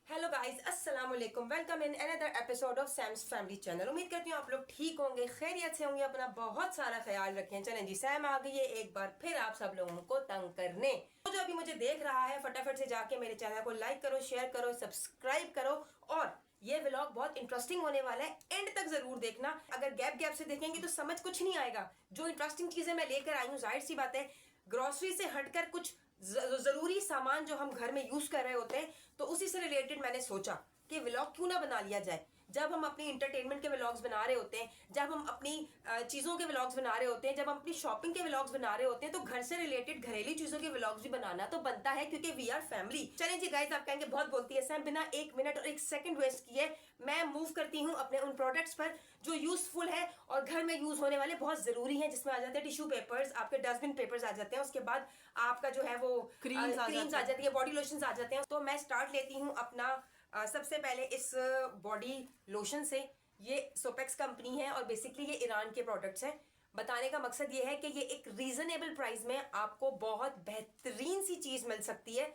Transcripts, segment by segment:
Hello guys, अस्सलाम वालेकुम। Welcome in another episode of Sam's family channel. उम्मीद करती हूँ आप लोग ठीक होंगे, खैरियत से होंगे, अपना बहुत सारा ख्याल रखें। चलें जी, सैम आ गई है एक बार फिर आप सब लोगों को तंग करने। तो जो अभी मुझे देख रहा है, फटाफट से जाके मेरे चैनल को लाइक करो, शेयर करो, सब्सक्राइब करो। और ये व्लॉग बहुत इंटरेस्टिंग होने वाला है, एंड तक जरूर देखना। अगर गैप गैप से देखेंगे तो समझ कुछ नहीं आएगा। जो इंटरेस्टिंग चीजें मैं लेकर आई हूँ, जाहिर सी बात है ग्रोसरी से हटकर कुछ जरूरी सामान जो हम घर में यूज कर रहे होते हैं, तो उसी से रिलेटेड मैंने सोचा कि व्लॉग क्यों ना बना लिया जाए। जब हम अपनी इंटरटेनमेंट के व्लॉग्स बना रहे होते हैं, जब हम अपनी चीजों के व्लॉग्स बना रहे होते हैं, जब हम अपनी शॉपिंग के व्लॉग्स बना रहे होते हैं, तो घर से रिलेटेड घरेलू चीजों के व्लॉग्स भी बनाना तो बनता है, क्योंकि वी आर फैमिली। चलें जी गाइस, आप कहेंगे बहुत बोलती है सैम, बिना 1 मिनट और 1 सेकंड वेस्ट किए मैं मूव करती हूँ अपने उन प्रोडक्ट्स पर जो यूजफुल है और घर में यूज होने वाले बहुत जरूरी है। जिसमें आ जाते हैं टिश्यू पेपर्स, आपके डस्टबिन पेपर्स आ जाते हैं, उसके बाद आपका जो है वो क्रीम्स आ जाती है, बॉडी लोशंस आ जाते हैं। तो मैं स्टार्ट लेती हूँ अपना सबसे पहले इस बॉडी लोशन से। ये सोपेक्स कंपनी है और बेसिकली ये ईरान के प्रोडक्ट्स हैं। बताने का मकसद ये है कि ये एक रीजनेबल प्राइस में आपको बहुत बेहतरीन सी चीज मिल सकती है।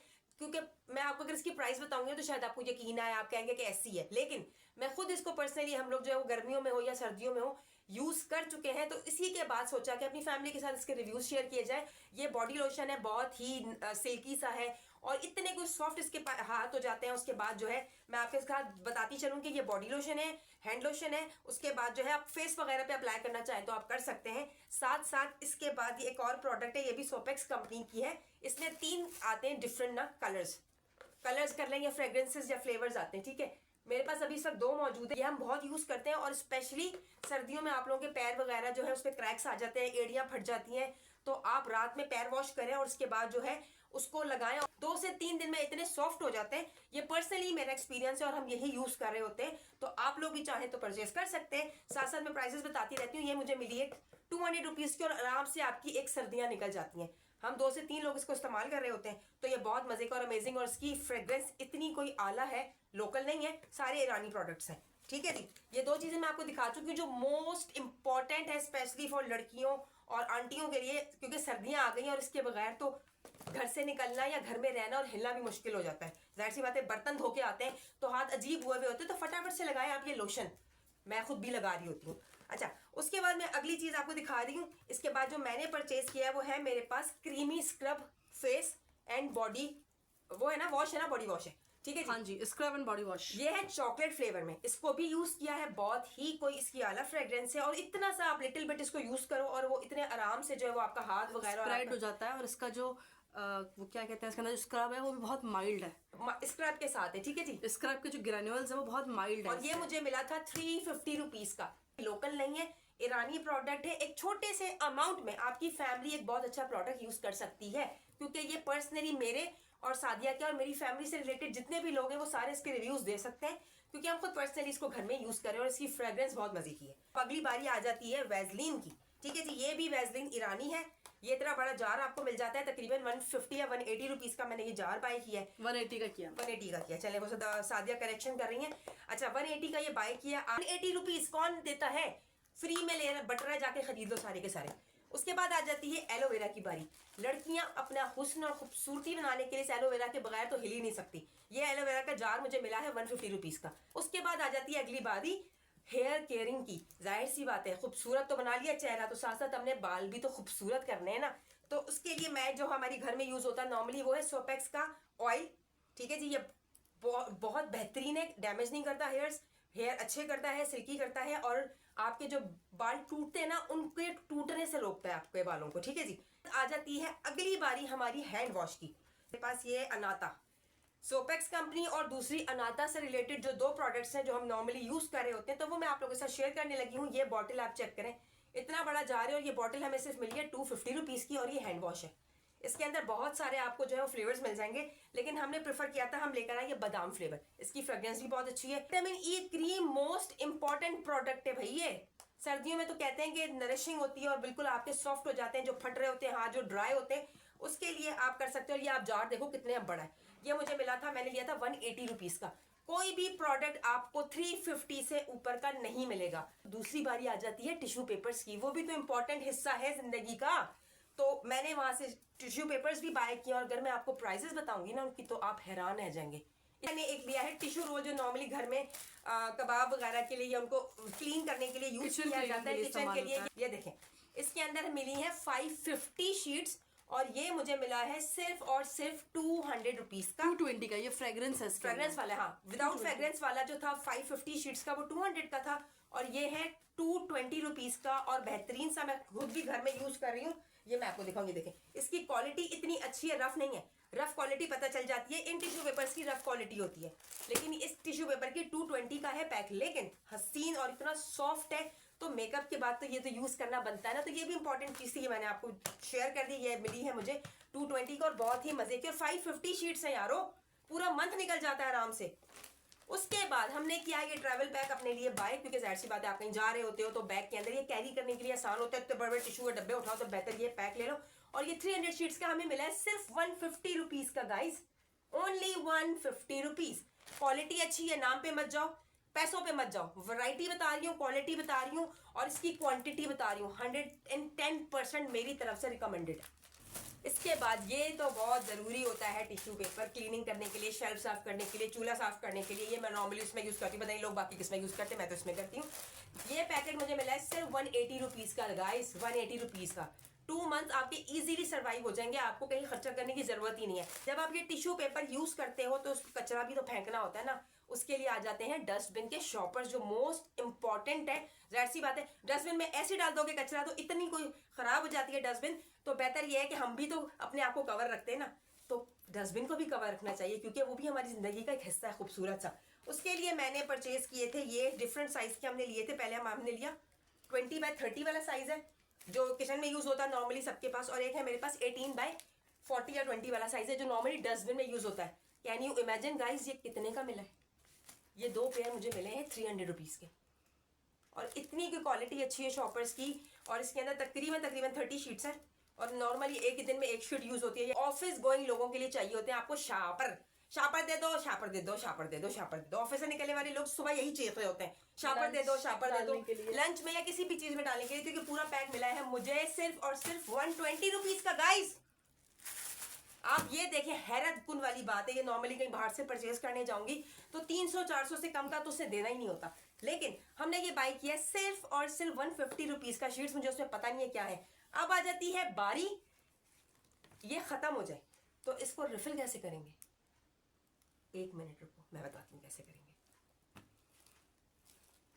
क्योंकि मैं आपको अगर इसकी प्राइस बताऊंगी तो शायद आपको यकीन आए, आप कहेंगे कि ऐसी है, लेकिन मैं खुद इसको पर्सनली, हम लोग जो है वो गर्मियों में हो या सर्दियों में हो, यूज कर चुके हैं। तो इसी के बाद सोचा कि अपनी फैमिली के साथ इसके रिव्यूज शेयर किए जाए। ये बॉडी लोशन है, बहुत ही सिल्की सा है और इतने कुछ सॉफ्ट इसके हाथ हो जाते हैं। उसके बाद जो है मैं आपके साथ बताती चलूं कि ये बॉडी लोशन है, हैंड लोशन है। उसके बाद जो है आप फेस वगैरह पे अप्लाई करना चाहें तो आप कर सकते हैं। साथ साथ इसके बाद ये एक और प्रोडक्ट है, ये भी सोपेक्स कंपनी की है। इसमें 3 आते हैं डिफरेंट ना कलर्स कर लें या फ्रेग्रेंसेस या फ्लेवर्स आते हैं, ठीक है। मेरे पास अभी इस वक्त 2 मौजूद है। ये हम बहुत यूज करते हैं और स्पेशली सर्दियों में आप लोगों के पैर वगैरह जो है उस पर क्रैक्स आ जाते हैं, एड़ियां फट जाती हैं। तो आप रात में पैर वॉश करें और उसके बाद जो है उसको लगाएं, 2 से 3 दिन में इतने सॉफ्ट हो जाते हैं। ये पर्सनली मेरा एक्सपीरियंस है और हम यही यूज कर रहे होते हैं। तो आप लोग भी चाहें तो परचेज कर सकते हैं। साथ साथ मैं प्राइसेस बताती रहती हूँ। ये मुझे मिली है 200 रुपीज की और आराम से आपकी एक सर्दियां निकल जाती हैं। हम 2 से 3 लोग इसको इस्तेमाल कर रहे होते हैं। तो ये बहुत मजे का और अमेजिंग, और इसकी फ्रेग्रेंस इतनी कोई आला है, लोकल नहीं है, सारे ईरानी प्रोडक्ट्स हैं, ठीक है जी। ये 2 चीजें मैं आपको दिखा चुकी हूँ जो मोस्ट इंपॉर्टेंट है, स्पेशली फॉर लड़कियों और आंटियों के लिए, क्योंकि सर्दियां आ गई हैं और इसके बगैर तो घर से निकलना या घर में रहना और हिलना भी मुश्किल हो जाता है। जाहिर सी बात है, बर्तन धो के आते हैं तो हाथ अजीब हुए हुए होते हैं, तो फटाफट से लगाएं आप ये लोशन। मैं खुद भी लगा रही होती हूँ। अच्छा, उसके बाद मैं अगली चीज आपको दिखा रही हूँ। इसके बाद जो मैंने परचेज किया है वो है मेरे पास creamy scrub face and body, वो है ना वॉश, है ना बॉडी वॉश है, ठीक है जी। हाँ जी, स्क्रब एंड बॉडी वॉश। ये है चॉकलेट फ्लेवर में, इसको भी यूज किया है। बहुत ही कोई इसकी आला फ्रेग्रेंस है और इतना सा आप लिटिल बिट इसको यूज करो और वो इतने आराम से जो है वो आपका हाथ वगैरह स्प्रेड हो जाता है। और इसका जो वो क्या कहते हैं, इसके अंदर जो स्क्रब है वो भी बहुत माइल्ड है, स्क्रब के साथ है, ठीक है जी। स्क्रब के जो ग्रेन्यूल्स है वो बहुत माइल्ड है। और ये मुझे मिला था 350 रुपीज का। लोकल नहीं है, ईरानी प्रोडक्ट है। एक छोटे से अमाउंट में आपकी फैमिली एक बहुत अच्छा प्रोडक्ट यूज कर सकती है, क्योंकि ये पर्सनली मेरे और सादिया के और मेरी फैमिली से रिलेटेड जितने भी लोग हैं वो सारे इसके रिव्यूज दे सकते हैं, क्योंकि हम खुद पर्सनली इसको घर में यूज करें और इसकी फ्रेग्रेंस बहुत मजे की है। अगली बारी आ जाती है वैसलीन की, ठीक है जी। ये भी वैसलीन ईरानी है। ये इतना बड़ा जार आपको मिल जाता है, तकरीबन 150 या 180 रुपीज का मैंने ये जार बाय किया है। 180 का किया, 180 का किया। चले, वो सादिया करेक्शन कर रही है। अच्छा, 180 का ये बाय किया। 180 रुपीज कौन देता है, फ्री में ले बट रहा है, जाके खरीद लो सारे के सारे। उसके बाद आ जाती है एलोवेरा की बारी। लड़कियां अपना हुस्न और खूबसूरती बनाने के लिए एलोवेरा के बगैर तो हिल ही नहीं सकती। ये एलोवेरा का जार मुझे मिला है 150 रुपीज का। उसके बाद आ जाती है अगली बारी हेयर केयरिंग की। जाहिर सी बात है, खूबसूरत तो बना लिया चेहरा, तो साथ साथ हमने बाल भी तो खूबसूरत करने हैं ना। तो उसके लिए मैं जो हमारे घर में यूज होता है नॉर्मली वो है सोपेक्स का ऑयल, ठीक है जी। ये बहुत बेहतरीन है, डैमेज नहीं करता हेयर अच्छे करता है, सिल्की करता है, और आपके जो बाल टूटते हैं ना उनके टूटने से रोकता है आपके बालों को, ठीक है जी। आ जाती है अगली बारी हमारी हैंड वॉश की। मेरे पास ये अनाता सोपेक्स कंपनी और दूसरी अनाता से रिलेटेड जो 2 प्रोडक्ट्स हैं जो हम नॉर्मली यूज कर रहे होते हैं, तो वो मैं आप लोगों के साथ शेयर करने लगी हूँ। ये बॉटल आप चेक करें, इतना बड़ा जार है और ये बॉटल हमें सिर्फ मिली है 250 रुपीज की, और ये हैंड वॉश है। इसके अंदर बहुत सारे आपको जो है वो फ्लेवर्स मिल जाएंगे, लेकिन हमने प्रेफर किया था, हम लेकर आए ये बादाम फ्लेवर। इसकी फ्रेग्रेंस भी बहुत अच्छी है। Vitamin E cream most important product है भाई ये। सर्दियों में तो कहते हैं कि नरिशिंग होती है और बिल्कुल आपके सॉफ्ट हो जाते हैं, जो फट रहे होते हैं हाथ, जो ड्राई होते हैं, उसके लिए आप कर सकते हो। ये आप जार देखो कितने बड़ा है। ये मुझे मिला था, मैंने लिया था 180 रुपीज का। कोई भी प्रोडक्ट आपको 350 से ऊपर का नहीं मिलेगा। दूसरी बारी आ जाती है टिश्यू पेपर्स की, वो भी तो इंपॉर्टेंट हिस्सा है जिंदगी का। तो मैंने वहां से टिश्यू पेपर्स भी बाय किए और अगर मैं आपको प्राइसेस बताऊंगी ना उनकी, तो आप हैरान रह जाएंगे। मैंने एक लिया है टिश्यू रोल, जो नॉर्मली घर में कबाब वगैरह के लिए या उनको क्लीन करने के लिए यूज किया जाता है, किचन के लिए। ये देखें, इसके अंदर मिली है 550 शीट्स और ये मुझे मिला है सिर्फ और सिर्फ 200 रुपीज का। 220 का ये फ्रेग्रेंस है, फ्रेग्रेंस वाला, हाँ, विदाउट फ्रेग्रेंस वाला जो था 550 शीट्स का वो 200 का था और ये है 220 रुपीज का। और बेहतरीन सा, मैं खुद भी घर में यूज कर रही हूँ। ये मैं आपको दिखाऊंगी, देखें इसकी क्वालिटी इतनी अच्छी है, रफ नहीं है। रफ क्वालिटी पता चल जाती है, इन टिश्यू पेपर्स की रफ क्वालिटी होती है, लेकिन इस टिश्यू पेपर की 220 का है पैक, लेकिन हसीन और इतना सॉफ्ट है। तो मेकअप के बाद तो ये तो यूज करना बनता है ना, तो ये भी इंपॉर्टेंट चीज थी, मैंने आपको शेयर कर दी। ये मिली है मुझे 220 का और बहुत ही मजे की, और 550 शीट्स है यारो, पूरा मंथ निकल जाता है आराम से। उसके बाद हमने किया ये ट्रैवल बैग अपने लिए बाय, क्योंकि जाहिर सी बात है आप कहीं जा रहे होते हो तो बैग के अंदर ये कैरी करने के लिए आसान होता है। तो बड़े बड़े टिश्यू के डब्बे उठाओ तो बेहतर ये पैक ले लो। और ये 300 शीट्स का हमें मिला है सिर्फ 150 रुपीज का गाइस, ओनली 150 रुपीज। क्वालिटी अच्छी है, नाम पे मत जाओ, पैसों पे मत जाओ। वैरायटी बता रही हूँ, क्वालिटी बता रही हूँ और इसकी क्वांटिटी बता रही हूँ, 110% मेरी तरफ से रिकमेंडेड है। इसके बाद ये तो बहुत ज़रूरी होता है टिश्यू पेपर क्लीनिंग करने के लिए, शेल्फ साफ करने के लिए, चूल्हा साफ करने के लिए। ये मैं नॉर्मली उसमें यूज़ करती हूँ, पता नहीं लोग बाकी किसमें यूज़ करते हैं, मैं तो इसमें करती हूँ। ये पैकेट मुझे मिला है सिर्फ 180 रुपीज़ का गाइस, 180 रुपीज़ का। 2 मंथ आपके इजीली सर्वाइव हो जाएंगे, आपको कहीं खर्चा करने की जरूरत ही नहीं है। जब आप ये टिश्यू पेपर यूज़ करते हो तो उसको कचरा भी तो फेंकना होता है ना, उसके लिए आ जाते हैं डस्टबिन के शॉपर्स, जो मोस्ट इंपॉर्टेंट है। जाहिर सी बात है, डस्टबिन में ऐसे डाल दोगे कचरा तो इतनी कोई खराब हो जाती है डस्टबिन, तो बेहतर ये है कि हम भी तो अपने आप को कवर रखते हैं ना, तो डस्टबिन को भी कवर रखना चाहिए, क्योंकि वो भी हमारी जिंदगी का एक हिस्सा है खूबसूरत सा। उसके लिए मैंने परचेज किए थे ये डिफरेंट साइज के हमने लिए थे। पहले हमने लिया 20x30 वाला साइज है, जो किचन में यूज होता है नॉर्मली सबके पास, और एक है मेरे पास 18x40 या 20 वाला साइज है, जो नॉर्मली डस्टबिन में यूज होता है। कैन यू इमेजिन गाइस, ये कितने का मिला है? ये 2 पेयर मुझे मिले हैं 300 रुपीज़ के, और इतनी की क्वालिटी अच्छी है शॉपर्स की। और इसके अंदर तकरीबन 30 शीट्स हैं, और नॉर्मली एक ही दिन में एक शीट यूज होती है। ये ऑफिस गोइंग लोगों के लिए चाहिए होते हैं, आपको शापर दे दो, शापर दे दो, शापर दे दो, शापर दे दो। ऑफिस से निकलने वाले लोग सुबह यही चीख रहे होते हैं, शापर दे दो, शापर दे दो, लंच में या किसी भी चीज में डालने के लिए। क्योंकि पूरा पैक मिला है मुझे सिर्फ और सिर्फ 120 रुपीज़ का गाइस। आप ये देखें, हैरत कुन वाली बात है। ये नॉर्मली कहीं बाहर से परचेज करने जाऊंगी तो 300-400 से कम का तो उससे देना ही नहीं होता, लेकिन हमने ये बाय किया सिर्फ और सिर्फ 150 रुपीज़ का। शीट्स मुझे उसमें पता नहीं है क्या है। अब आ जाती है बारी, ये खत्म हो जाए तो इसको रिफिल कैसे करेंगे? 1 मिनट रुको, मैं बताती हूँ कैसे करेंगे।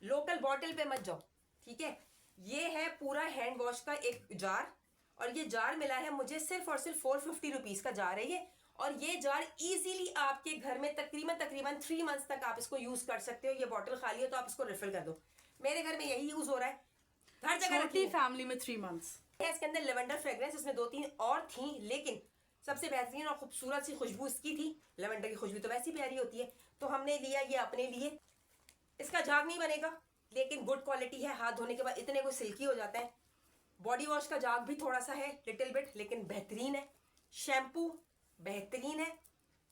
लोकल बॉटल पे मत जाओ, ठीक है? ये है पूरा हैंड वॉश का एक जार, और ये जार मिला है मुझे सिर्फ और सिर्फ 450 रुपीज़ का जार है ये। और ये जार इजीली आपके घर में तकरीबन 3 मंथ्स तक आप इसको यूज कर सकते हो। ये बॉटल खाली हो तो आप इसको रिफिल कर दो। मेरे घर में यही यूज हो रहा है, हर जगह छोटी फैमिली में 3 मंथ्स है। इसके अंदर लेवेंडर फ्रेग्रेंस, इसमें 2-3 और थी, लेकिन सबसे बेहतरीन और खूबसूरत सी खुशबू इसकी थी। लेवेंडर की खुशबू तो वैसी प्यारी होती है, तो हमने लिया ये अपने लिए। इसका झाग नहीं बनेगा, लेकिन गुड क्वालिटी है, हाथ धोने के बाद इतने कोई सिल्की हो जाता है। बॉडी वॉश का झाग भी थोड़ा सा है, लिटिल बिट, लेकिन बेहतरीन है। शैम्पू बेहतरीन है,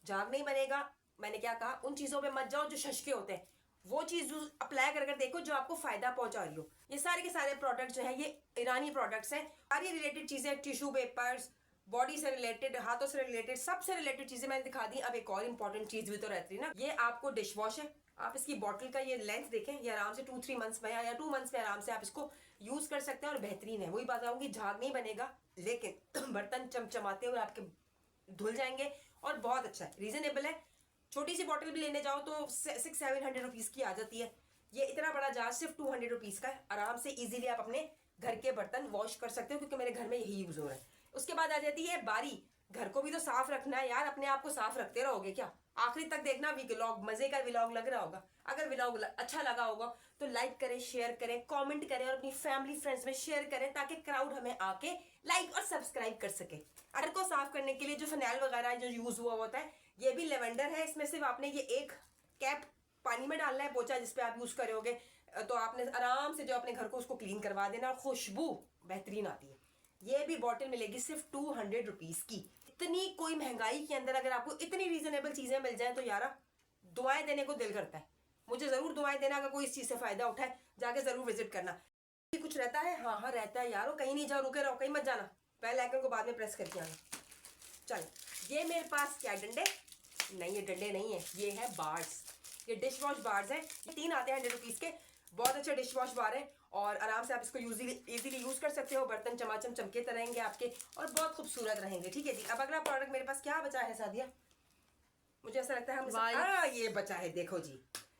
झाग नहीं बनेगा। मैंने क्या कहा, उन चीज़ों पे मत जाओ जो शशके होते हैं, वो चीज़ अप्लाई कर देखो जो आपको फायदा पहुंचा रही हो। ये सारे के सारे प्रोडक्ट जो है ये ईरानी प्रोडक्ट्स हैं। सारी रिलेटेड चीज़ें, टिश्यू पेपर्स, बॉडी से रिलेटेड, हाथों से रिलेटेड, सबसे रिलेटेड चीज़ें मैंने दिखा दी। अब एक और इंपॉर्टेंट चीज़ भी तो रहती है ना, ये आपको डिश वॉश है। आप इसकी बॉटल का ये लेंथ देखें, ये आराम से 2-3 मंथ्स में या 2 मंथ्स में आराम से आप इसको यूज कर सकते हैं, और बेहतरीन है। वही बात आऊँगी, झाग नहीं बनेगा, लेकिन बर्तन चमचमाते हुए आपके धुल जाएंगे, और बहुत अच्छा है, रीजनेबल है। छोटी सी बॉटल भी लेने जाओ तो 600-700 रुपीज़ की आ जाती है। ये इतना बड़ा जार सिर्फ 200 रुपीज़ का है। आराम से इजीली आप अपने घर के बर्तन वॉश कर सकते हो, क्योंकि मेरे घर में यही यूज हो रहा है। उसके बाद आ जाती है बारी। घर को भी तो साफ रखना है यार, अपने आप को साफ रखते रहोगे क्या? आखिरी तक देखना, व्लॉग मजे का व्लॉग लग रहा होगा। अगर व्लॉग अच्छा लगा होगा तो लाइक करें, शेयर करें, कमेंट करें, और अपनी फैमिली फ्रेंड्स में शेयर करें, ताकि क्राउड हमें आके लाइक और सब्सक्राइब कर सके। घर को साफ करने के लिए जो फिनाइल वगैरह जो यूज हुआ होता है, ये भी लेवेंडर है। इसमें सिर्फ आपने ये एक कैप पानी में डालना है, पोछा जिसपे आप यूज करोगे, तो आपने आराम से जो अपने घर को उसको क्लीन करवा देना, और खुशबू बेहतरीन आती है। ये भी बॉटल मिलेगी सिर्फ 200 रुपीज़ की। इतनी कोई महंगाई के अंदर अगर आपको इतनी रीजनेबल चीजें मिल जाएं तो यारा दुआएं देने को दिल करता है। मुझे जरूर दुआएं देना, अगर कोई इस चीज से फायदा उठाए, जाके जरूर विजिट करना। कुछ रहता है, हाँ रहता है यारो, कहीं नहीं जाओ, रुके रहो, कहीं मत जाना, बेल आइकन को बाद में प्रेस करके आना। चल, ये मेरे पास क्या डंडे, नहीं, ये डंडे नहीं है, ये है बार्स। ये डिश वॉश बार्स हैं। 3 आते हैं 100 रुपीज़ के। बहुत अच्छे डिश वॉश बार है और आराम से आप इसको इजीली यूज़ कर सकते हो। बर्तन चमाचम चमकेते रहेंगे आपके और बहुत खूबसूरत रहेंगे। ठीक है जी। अब अगला प्रोडक्ट मेरे पास क्या बचा है सादिया? मुझे ऐसा लगता है ये बचा है। देखो जी,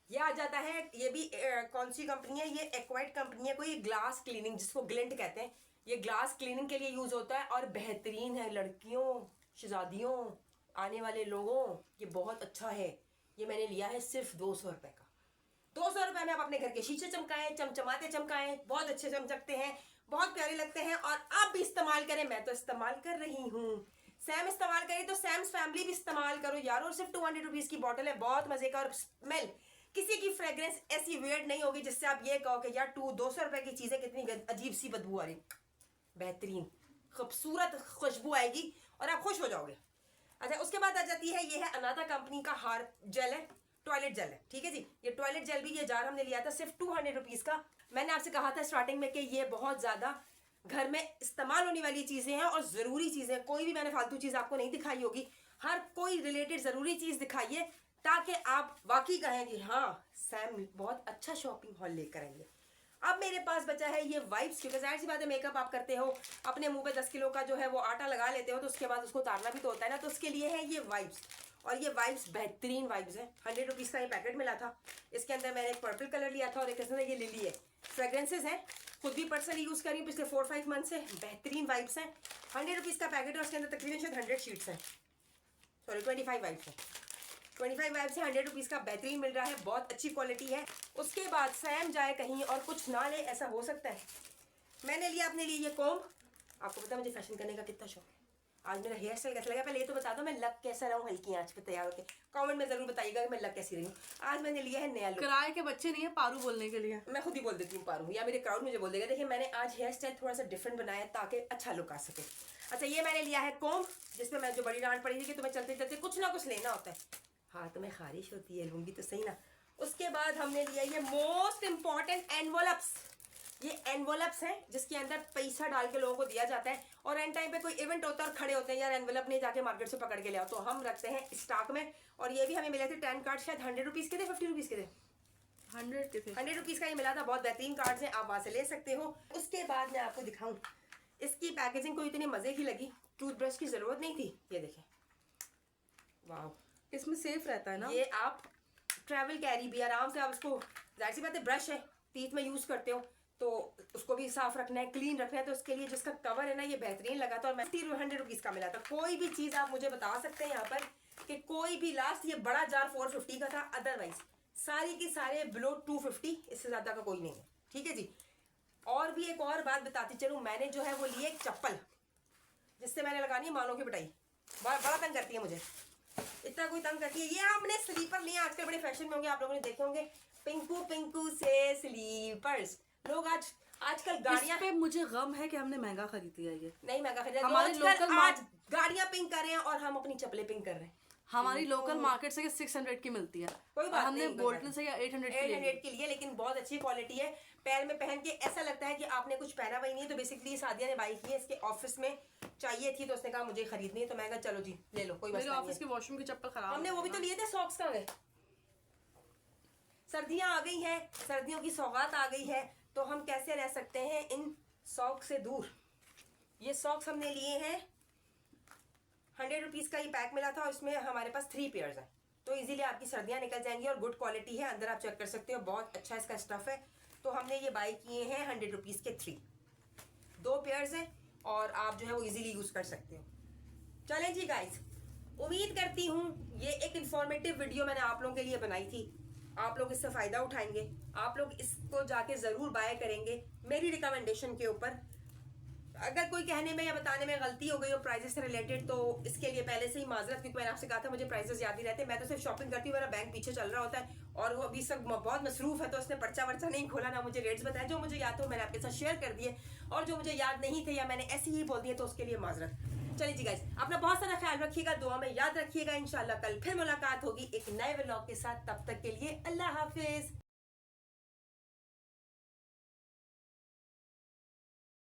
ये आ जाता है। ये भी कौन सी कंपनी है? ये एक्वाइट कंपनी है। कोई ग्लास क्लीनिंग, जिसको ग्लिंट कहते हैं। ये ग्लास क्लीनिंग के लिए यूज़ होता है और बेहतरीन है। लड़कियों, शहजादियों, आने वाले लोगों, ये बहुत अच्छा है। ये मैंने लिया है सिर्फ 200 रुपये का। 200 रुपये में आप अपने घर के शीशे चमकाएं, चमचमाते चमकाएं, बहुत अच्छे चमकते हैं, बहुत प्यारे लगते हैं। और आप भी इस्तेमाल करें। मैं तो इस्तेमाल कर रही हूँ। सैम इस्तेमाल करें तो सैम्स फैमिली भी इस्तेमाल करो यार। और सिर्फ 200 रुपीज़ की बॉटल है, बहुत मजे का। और स्मेल, किसी की फ्रेग्रेंस ऐसी वियर्ड नहीं होगी जिससे आप ये कहो कि यार 200 रुपये की चीज़ें कितनी अजीब सी बदबू आ रही। बेहतरीन खूबसूरत खुशबू आएगी और आप खुश हो जाओगे। अच्छा, उसके बाद आ जाती है, ये है अनाथा कंपनी का हार जेल है, टॉयलेट जेल है। ठीक है जी। ये टॉयलेट जेल भी, ये जार हमने लिया था सिर्फ 200 रुपीज़ का। मैंने आपसे कहा था स्टार्टिंग में कि ये बहुत ज़्यादा घर में इस्तेमाल होने वाली चीज़ें हैं और ज़रूरी चीज़ें। कोई भी मैंने फालतू चीज़ आपको नहीं दिखाई होगी। हर कोई रिलेटेड ज़रूरी चीज़ दिखाइए ताकि आप वाकई कहें कि हाँ, सैम बहुत अच्छा शॉपिंग हॉल लेकर आएंगे। अब मेरे पास बचा है ये वाइप्स, क्योंकि जाहिर सी बात है मेकअप आप करते हो, अपने मुंह पे 10 किलो का जो है वो आटा लगा लेते हो, तो उसके बाद उसको उतारना भी तो होता है ना। तो उसके लिए है ये वाइप्स। और ये वाइप्स बेहतरीन वाइप्स है। 100 रुपीज़ का ये पैकेट मिला था। इसके अंदर मैंने एक पर्पल कलर लिया था और एक इसमें ये लिली है। फ्रेग्रेंसेज हैं, खुद भी पर्सनली यूज़ कर रही हूँ पिछले 4-5 मंथ से। बेहतरीन वाइप्स हैं। 100 रुपीज़ का पैकेट है। उसके अंदर तकरीबन शायद 100 शीट्स हैं, सॉरी 25 वाइप्स हैं। 25 वाइप्स है, 100 रुपीज़ का बेहतरीन मिल रहा है, बहुत अच्छी क्वालिटी है। उसके बाद सैम जाए कहीं और कुछ ना ले, ऐसा हो सकता है। मैंने लिया अपने लिए ये कॉम्ब। आपको पता है मुझे फैशन करने का कितना शौक है। आज मेरा हेयर स्टाइल कैसा लगा पहले ये तो बता दो। मैं लग कैसा रहा हूँ हल्की आंच पे तैयार होकर? कमेंट में जरूर बताइएगा कि मैं लग कैसी रही हूँ। आज मैंने लिया है नया लुक। किराए के बच्चे नहीं है पारू बोलने के लिए। मैं खुद ही बोल देती हूँ पारू, या मेरे क्राउड मुझे बोल देगा। देखिए, मैंने आज हेयर स्टाइल थोड़ा सा डिफरेंट बनाया ताकि अच्छा लुक आ सके। अच्छा, ये मैंने लिया है कॉम्ब, जिसमें मैं जो बड़ी डांट पड़ी थी कि तुम्हें चलते चलते कुछ ना कुछ लेना होता है। हाँ, तुम्हें खारिश होती है, लूंगी तो सही ना। उसके बाद हमने लिया ये मोस्ट इम्पॉर्टेंट एनवलप्स। ये एनवलप्स हैं जिसके अंदर पैसा डाल के लोगों को दिया जाता है और एंड टाइम पे कोई इवेंट होता है और खड़े होते हैं, यार एनवलप नहीं, जाके मार्केट से पकड़ के ले आओ, तो हम रखते हैं स्टॉक में। और ये भी हमें मिले थे 10 कार्ड, शायद 100 रुपीज़ के थे, 50 रुपीज़ के थे, 100 के थे। 100 रुपीज़ का ये मिला था। बहुत बेहतरीन कार्ड्स हैं, आप वहाँ से ले सकते हो। उसके बाद मैं आपको दिखाऊँ, इसकी पैकेजिंग को इतनी मज़े की लगी। टूथब्रश की ज़रूरत नहीं थी। ये देखें, वाह, इसमें सेफ रहता है ना। ये आप ट्रैवल कैरी भी आराम से, आप इसको, जाहिर सी बात है ब्रश है, टीथ में यूज़ करते हो तो उसको भी साफ रखना है, क्लीन रखना है, तो उसके लिए जिसका कवर है ना, ये बेहतरीन लगा था। और मैं 100 रुपीज़ का मिला था। कोई भी चीज़ आप मुझे बता सकते हैं यहाँ पर कि कोई भी, लास्ट ये बड़ा जार 450 का था, अदरवाइज सारी की सारे बिलो 250, इससे ज़्यादा का कोई नहीं है। ठीक है जी। और भी एक और बात बताती चलूँ, मैंने जो है वो लिए एक चप्पल, जिससे मैंने लगानी है मालों की पिटाई। बड़ा तंग करती है मुझे, इतना कोई तंग करती है। ये हमने स्लीपर लिए, आजकल बड़े फैशन में होंगे, आप लोगों ने देखे होंगे, पिंकू से स्लीपर्स। लोग आजकल गाड़ियां पे मुझे गम है कि हमने महंगा खरीदी है। ये नहीं महंगा खरीदा, हमारे लोकल आज गाड़ियां पिंक कर रहे हैं और हम अपनी चप्पलें पिंक कर रहे हैं। हमारी लोकल मार्केट से 600 की मिलती है, कोई बात हमने नहीं, बोल्टन से 800 के लिए, लेकिन बहुत अच्छी क्वालिटी है। पैर में पहन के ऐसा लगता है कि आपने कुछ पहना हुआ ही नहीं है। तो बेसिकली सादिया ने बाई की है, इसके ऑफिस में चाहिए थी तो उसने कहा मुझे खरीदनी है, तो मैं कहा चलो जी ले लो, कोई मसला नहीं है। ऑफिस के वॉशरूम की चप्पल खराब, हमने वो भी तो लिए थे। सॉक्स कहाँ गए? सर्दियां आ गई हैं, सर्दियों की सौगात आ गई है, तो हम कैसे रह सकते हैं इन सॉक्स से दूर। ये सॉक्स हमने लिए हैं, 100 रुपीज़ का ये पैक मिला था और इसमें हमारे पास 3 पेयर्स हैं, तो इजीली आपकी सर्दियां निकल जाएंगी। और गुड क्वालिटी है, अंदर आप चेक कर सकते हो, बहुत अच्छा इसका स्टफ है। तो हमने ये बाई किए हैं 100 रुपीज़ के 3, 2 पेयर्स हैं और आप जो है वो इजीली यूज़ कर सकते हो। चलें जी गाइस, उम्मीद करती हूँ ये एक इन्फॉर्मेटिव वीडियो मैंने आप लोगों के लिए बनाई थी। आप लोग इससे फ़ायदा उठाएंगे, आप लोग इसको जाके ज़रूर बाय करेंगे मेरी रिकमेंडेशन के ऊपर। अगर कोई कहने में या बताने में गलती हो गई हो प्राइजेस से रिलेटेड, तो इसके लिए पहले से ही माजरत, क्योंकि मैंने आपसे कहा था मुझे प्राइजेस याद ही रहते हैं। मैं तो सिर्फ शॉपिंग करती हूँ, मेरा बैंक पीछे चल रहा होता है और वो अभी सब बहुत मसरूफ है, तो उसने पर्चा वर्चा नहीं खोला, ना मुझे रेट्स बताया। जो मुझे याद हो मैंने आपके साथ शेयर कर दिए, और जो मुझे याद नहीं थे या मैंने ऐसे ही बोल दिए तो उसके लिए माजरत। चलिए जी गाइस, अपना बहुत सारा ख्याल रखिएगा, दुआ में याद रखिएगा। इंशाल्लाह कल फिर मुलाकात होगी एक नए व्लॉग के साथ। तब तक के लिए अल्लाह हाफिज।